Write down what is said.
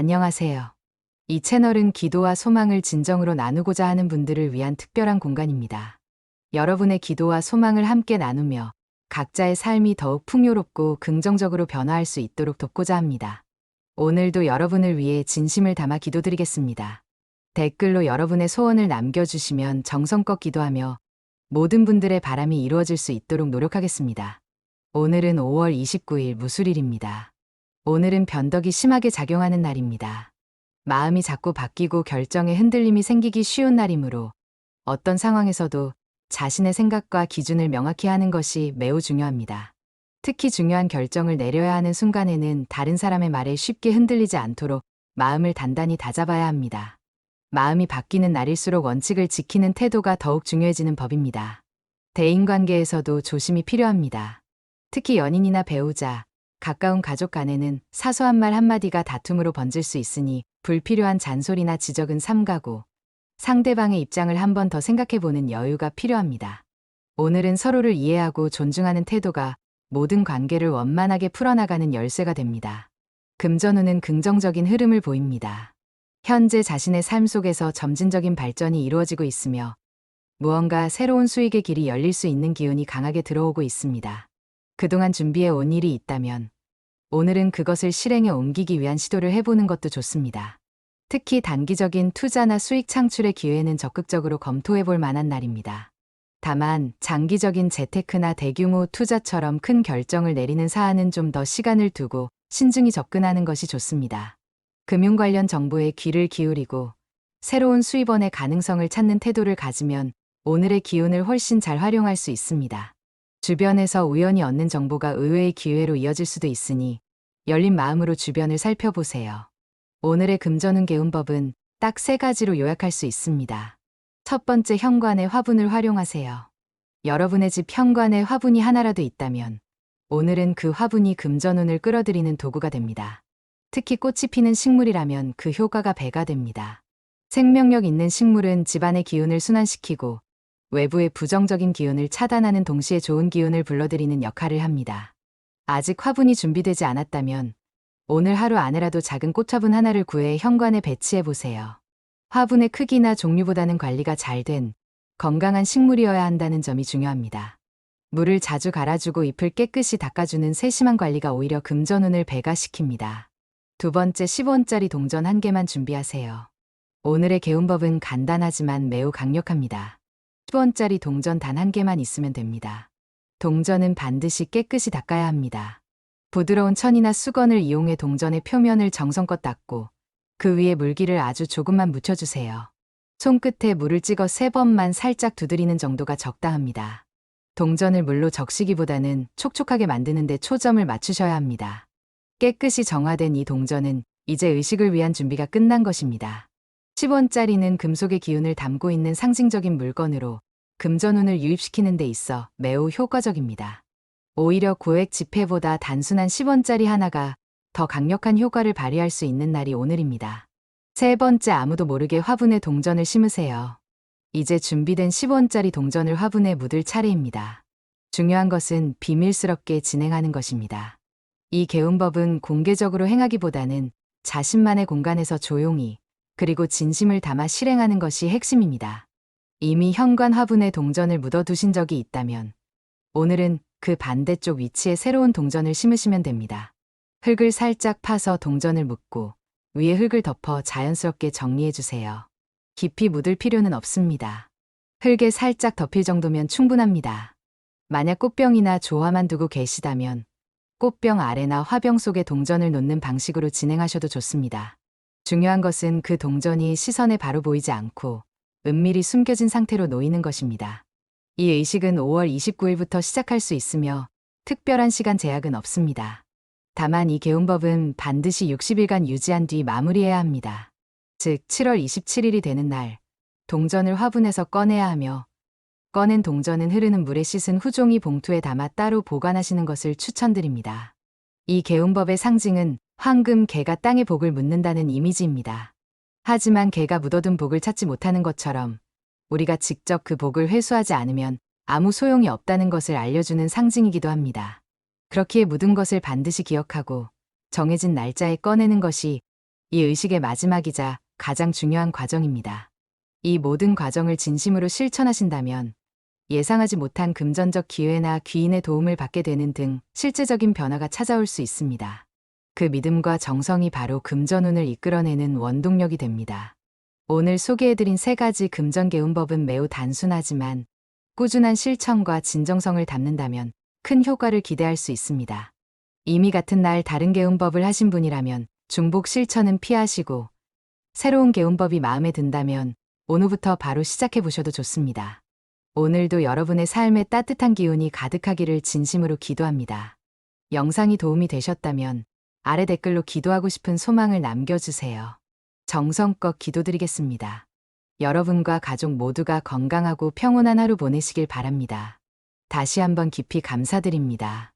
안녕하세요. 이 채널은 기도와 소망을 진정으로 나누고자 하는 분들을 위한 특별한 공간입니다. 여러분의 기도와 소망을 함께 나누며 각자의 삶이 더욱 풍요롭고 긍정적으로 변화할 수 있도록 돕고자 합니다. 오늘도 여러분을 위해 진심을 담아 기도드리겠습니다. 댓글로 여러분의 소원을 남겨주시면 정성껏 기도하며 모든 분들의 바람이 이루어질 수 있도록 노력하겠습니다. 오늘은 5월 29일 무술일입니다. 오늘은 변덕이 심하게 작용하는 날입니다. 마음이 자꾸 바뀌고 결정에 흔들림이 생기기 쉬운 날이므로 어떤 상황에서도 자신의 생각과 기준을 명확히 하는 것이 매우 중요합니다. 특히 중요한 결정을 내려야 하는 순간에는 다른 사람의 말에 쉽게 흔들리지 않도록 마음을 단단히 다잡아야 합니다. 마음이 바뀌는 날일수록 원칙을 지키는 태도가 더욱 중요해지는 법입니다. 대인관계에서도 조심이 필요합니다. 특히 연인이나 배우자, 가까운 가족 간에는 사소한 말 한마디가 다툼으로 번질 수 있으니 불필요한 잔소리나 지적은 삼가고 상대방의 입장을 한 번 더 생각해보는 여유가 필요합니다. 오늘은 서로를 이해하고 존중하는 태도가 모든 관계를 원만하게 풀어나가는 열쇠가 됩니다. 금전운은 긍정적인 흐름을 보입니다. 현재 자신의 삶 속에서 점진적인 발전이 이루어지고 있으며 무언가 새로운 수익의 길이 열릴 수 있는 기운이 강하게 들어오고 있습니다. 그동안 준비해 온 일이 있다면 오늘은 그것을 실행에 옮기기 위한 시도를 해보는 것도 좋습니다. 특히 단기적인 투자나 수익 창출의 기회는 적극적으로 검토해볼 만한 날입니다. 다만 장기적인 재테크나 대규모 투자처럼 큰 결정을 내리는 사안은 좀 더 시간을 두고 신중히 접근하는 것이 좋습니다. 금융 관련 정보에 귀를 기울이고 새로운 수입원의 가능성을 찾는 태도를 가지면 오늘의 기운을 훨씬 잘 활용할 수 있습니다. 주변에서 우연히 얻는 정보가 의외의 기회로 이어질 수도 있으니 열린 마음으로 주변을 살펴보세요. 오늘의 금전운 개운법은 딱 3가지로 요약할 수 있습니다. 첫 번째, 현관의 화분을 활용하세요. 여러분의 집 현관에 화분이 하나라도 있다면 오늘은 그 화분이 금전운을 끌어들이는 도구가 됩니다. 특히 꽃이 피는 식물이라면 그 효과가 배가 됩니다. 생명력 있는 식물은 집안의 기운을 순환시키고 외부의 부정적인 기운을 차단하는 동시에 좋은 기운을 불러들이는 역할을 합니다. 아직 화분이 준비되지 않았다면 오늘 하루 안에라도 작은 꽃화분 하나를 구해 현관에 배치해 보세요. 화분의 크기나 종류보다는 관리가 잘 된 건강한 식물이어야 한다는 점이 중요합니다. 물을 자주 갈아주고 잎을 깨끗이 닦아주는 세심한 관리가 오히려 금전운을 배가시킵니다. 두 번째, 10원짜리 동전 1개만 준비하세요. 오늘의 개운법은 간단하지만 매우 강력합니다. 10원짜리 동전 단 1개만 있으면 됩니다. 동전은 반드시 깨끗이 닦아야 합니다. 부드러운 천이나 수건을 이용해 동전의 표면을 정성껏 닦고 그 위에 물기를 아주 조금만 묻혀주세요. 손끝에 물을 찍어 3번만 살짝 두드리는 정도가 적당합니다. 동전을 물로 적시기보다는 촉촉하게 만드는 데 초점을 맞추셔야 합니다. 깨끗이 정화된 이 동전은 이제 의식을 위한 준비가 끝난 것입니다. 10원짜리는 금속의 기운을 담고 있는 상징적인 물건으로 금전운을 유입시키는 데 있어 매우 효과적입니다. 오히려 고액 지폐보다 단순한 10원짜리 하나가 더 강력한 효과를 발휘할 수 있는 날이 오늘입니다. 세 번째, 아무도 모르게 화분에 동전을 심으세요. 이제 준비된 10원짜리 동전을 화분에 묻을 차례입니다. 중요한 것은 비밀스럽게 진행하는 것입니다. 이 개운법은 공개적으로 행하기보다는 자신만의 공간에서 조용히 그리고 진심을 담아 실행하는 것이 핵심입니다. 이미 현관 화분에 동전을 묻어두신 적이 있다면 오늘은 그 반대쪽 위치에 새로운 동전을 심으시면 됩니다. 흙을 살짝 파서 동전을 묻고 위에 흙을 덮어 자연스럽게 정리해주세요. 깊이 묻을 필요는 없습니다. 흙에 살짝 덮일 정도면 충분합니다. 만약 꽃병이나 조화만 두고 계시다면 꽃병 아래나 화병 속에 동전을 놓는 방식으로 진행하셔도 좋습니다. 중요한 것은 그 동전이 시선에 바로 보이지 않고 은밀히 숨겨진 상태로 놓이는 것입니다. 이 의식은 5월 29일부터 시작할 수 있으며 특별한 시간 제약은 없습니다. 다만 이 개운법은 반드시 60일간 유지한 뒤 마무리해야 합니다. 즉 7월 27일이 되는 날 동전을 화분에서 꺼내야 하며 꺼낸 동전은 흐르는 물에 씻은 후 종이 봉투에 담아 따로 보관하시는 것을 추천드립니다. 이 개운법의 상징은 황금 개가 땅에 복을 묻는다는 이미지입니다. 하지만 개가 묻어둔 복을 찾지 못하는 것처럼 우리가 직접 그 복을 회수하지 않으면 아무 소용이 없다는 것을 알려주는 상징이기도 합니다. 그렇기에 묻은 것을 반드시 기억하고 정해진 날짜에 꺼내는 것이 이 의식의 마지막이자 가장 중요한 과정입니다. 이 모든 과정을 진심으로 실천하신다면 예상하지 못한 금전적 기회나 귀인의 도움을 받게 되는 등 실제적인 변화가 찾아올 수 있습니다. 그 믿음과 정성이 바로 금전운을 이끌어내는 원동력이 됩니다. 오늘 소개해드린 3가지 금전개운법은 매우 단순하지만 꾸준한 실천과 진정성을 담는다면 큰 효과를 기대할 수 있습니다. 이미 같은 날 다른 개운법을 하신 분이라면 중복 실천은 피하시고 새로운 개운법이 마음에 든다면 오늘부터 바로 시작해 보셔도 좋습니다. 오늘도 여러분의 삶에 따뜻한 기운이 가득하기를 진심으로 기도합니다. 영상이 도움이 되셨다면 아래 댓글로 기도하고 싶은 소망을 남겨주세요. 정성껏 기도드리겠습니다. 여러분과 가족 모두가 건강하고 평온한 하루 보내시길 바랍니다. 다시 한번 깊이 감사드립니다.